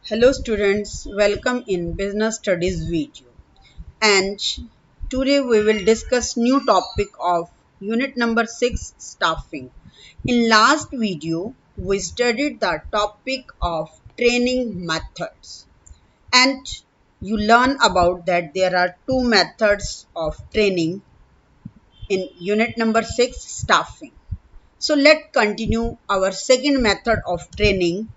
Hello students, welcome in business studies video, and today we will discuss new topic of unit number 6 staffing. In last video we studied the topic of training methods, and you learn about that there are two methods of training in unit number 6 staffing. So let's continue our second method of training.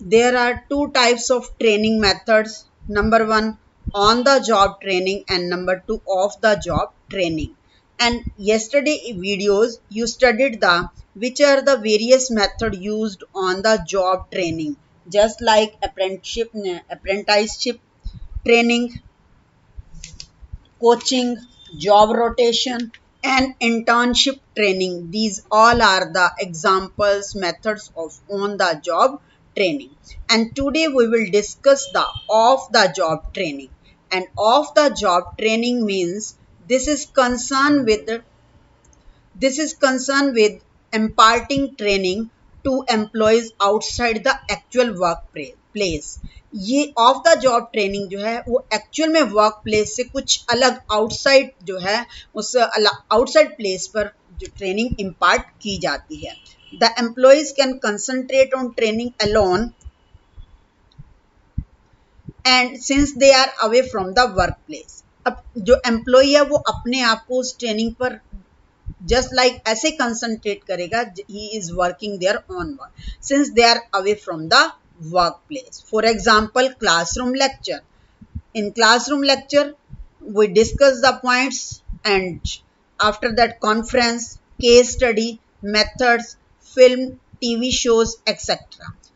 There are two types of training methods. Number one, on the job training, and number two, off the job training. And yesterday videos you studied the which are the various method used on the job training, just like apprenticeship training, coaching, job rotation, and internship training. These all are the examples, methods of on the job training. And today we will discuss the off the job training. And off the job training means this is concerned with imparting training to employees outside the actual workplace. ये of the job training जो है वो actual में work place से कुछ अलग outside जो है उस आउटसाइड प्लेस पर जो ट्रेनिंग इम्पार्ट की जाती है. The employees can concentrate on training alone and since they are away from the work place. अब जो एम्प्लॉय है वो अपने आप को उस ट्रेनिंग पर just like ऐसे concentrate करेगा, he is working their own work since they are away from the workplace. For example, classroom lecture. In classroom lecture we discuss the points, and after that conference, case study, methods, film, TV shows, etc.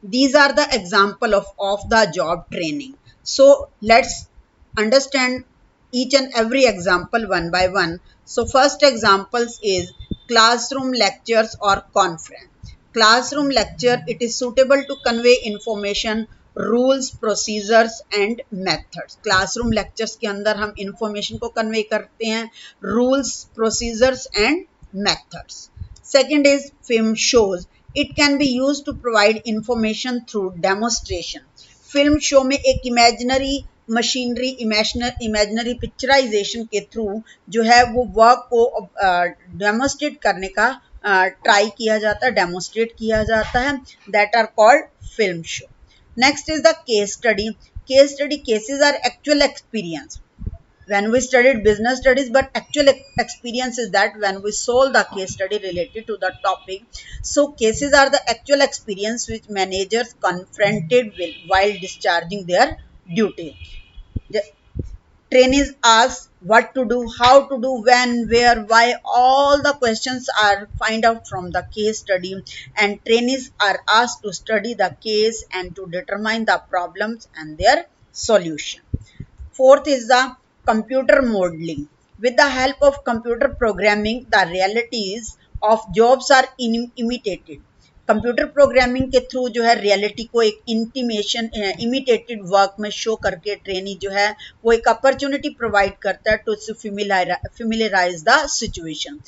These are the example of the job training. So let's understand each and every example one by one. So first examples is classroom lectures or conference. Classroom lecture, it is suitable to convey information, rules, procedures and methods. Classroom lectures के अंदर हम information को convey करते हैं, rules, procedures and methods. Second is film shows. It can be use to provide information through demonstration. Film show में एक imaginary machinery, imaginary picturisation के through जो है वो वर्क को डेमोस्ट्रेट करने का ट्राई किया जाता है, डेमोस्ट्रेट किया जाता है. That are called film show. Next is the case study. Case study cases are actual experience. When we studied business studies, but actual experience is that when we solve the case study related to the topic. So cases are the actual experience which managers confronted with while discharging their duty. The trainees ask what to do, how to do, when, where, why. All the questions are find out from the case study, and trainees are asked to study the case and to determine the problems and their solution. Fourth is the computer modeling. With the help of computer programming, the realities of jobs are imitated. Computer programming के through जो है reality को एक intimation imitated work में show करके trainee जो है वो एक अपॉर्चुनिटी प्रोवाइड करता है टू फेमिलियराइज द सिचुएशन.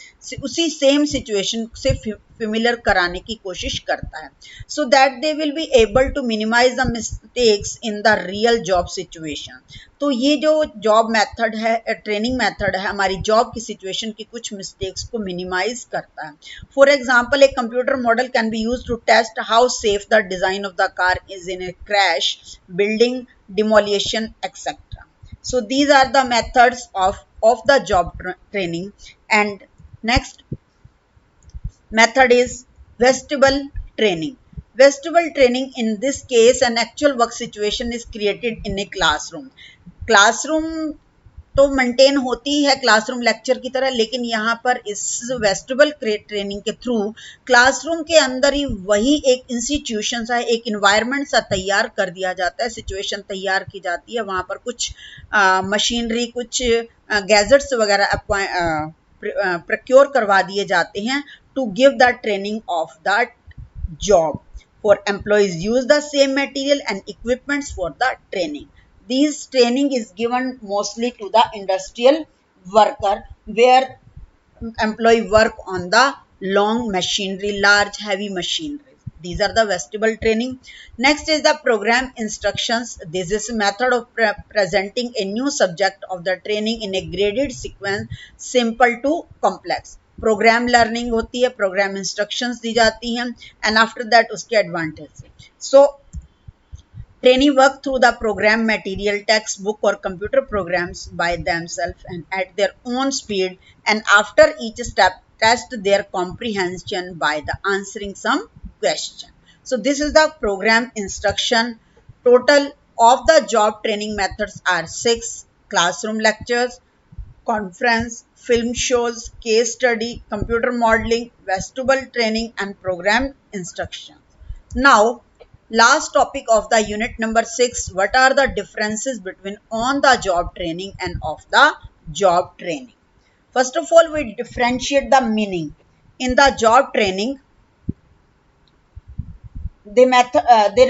उसी सेम सिचुएशन से फेमिलियर कराने की कोशिश करता है, so that they will be able to minimise the mistakes in the real job situation. तो ये जो जॉब मेथड है, ट्रेनिंग मेथड है, हमारी जॉब की सिचुएशन की कुछ मिस्टेक्स को मिनिमाइज करता है. फॉर एग्जाम्पल, एक computer model can be use to test how safe the design of the car is in a crash, building demolition, etc. So these are the methods of the job training. And next method is vestibule training. Vestibule training, in this case an actual work situation is created in a classroom. Classroom तो maintain होती है classroom lecture की तरह, लेकिन यहाँ पर इस vestibule training के थ्रू क्लासरूम के अंदर ही वही एक इंस्टीट्यूशन सा, एक इन्वायरमेंट सा तैयार कर दिया जाता है, सिचुएशन तैयार की जाती है. वहाँ पर कुछ मशीनरी, कुछ गैजेट्स वगैरह प्रोक्योर करवा दिए जाते हैं to give the training of that job. For employees use the same material and equipments for the training. These training is given mostly to the industrial worker where employee work on the long machinery, large heavy machinery. These are the vestibular training. Next is the program instructions. This is a method of presenting a new subject of the training in a graded sequence, simple to complex. Programme learning होती है, programme instructions दी जाती हैं, and after that उसके advantage. So trainee work through the program material, textbook or computer programs by themselves and at their own speed, and after each step test their comprehension by the answering some question. So this is the program instruction. Total of the job training methods are 6: classroom lectures, conference, film shows, case study, computer modeling, vestibular training, and program instructions. Now, last topic of the unit number 6, what are the differences between on the job training and off the job training? First of all, we differentiate the meaning. In the job training, they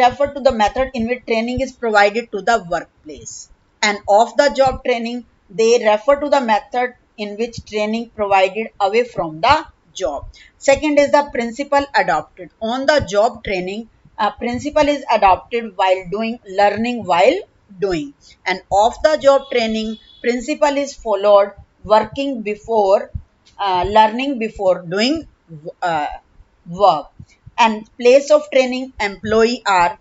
refer to the method in which training is provided to the workplace, and off the job training they refer to the method in which training provided away from the job. Second is the principle adopted. On the job training, a principle is adopted while doing learning while doing, and off the job training principle is followed working before learning before doing uh, work. And place of training, employee are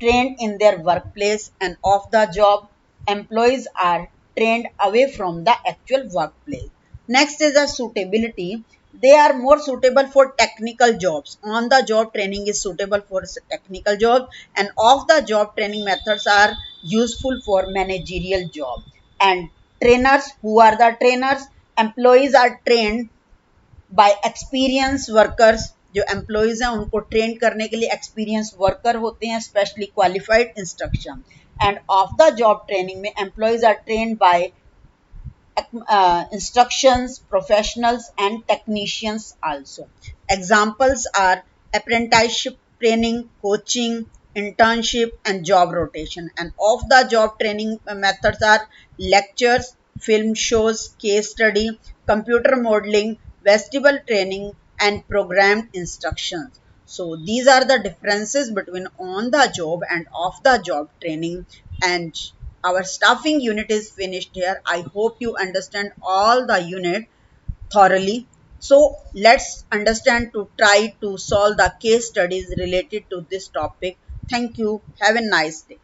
trained in their workplace, and off the job employees are trained away from the actual workplace. Next is the suitability. They are more suitable for technical jobs. On the job training is suitable for technical jobs, and off the job training methods are useful for managerial job. And trainers, who are the trainers? Employees are trained bye experience workers. जो employees हैं उनको train करने के लिए experience worker होते हैं, specially qualified instruction. And off the job training में employees are train by instructions, professionals, and technicians also. Examples are apprenticeship training, coaching, internship, and job rotation. And off the job training methods are lectures, film shows, case study, computer modeling, vestibular training, and programmed instructions. So these are the differences between on the job and off the job training. And our staffing unit is finished here. I hope you understand all the unit thoroughly. So let's understand to try to solve the case studies related to this topic. Thank you. Have a nice day.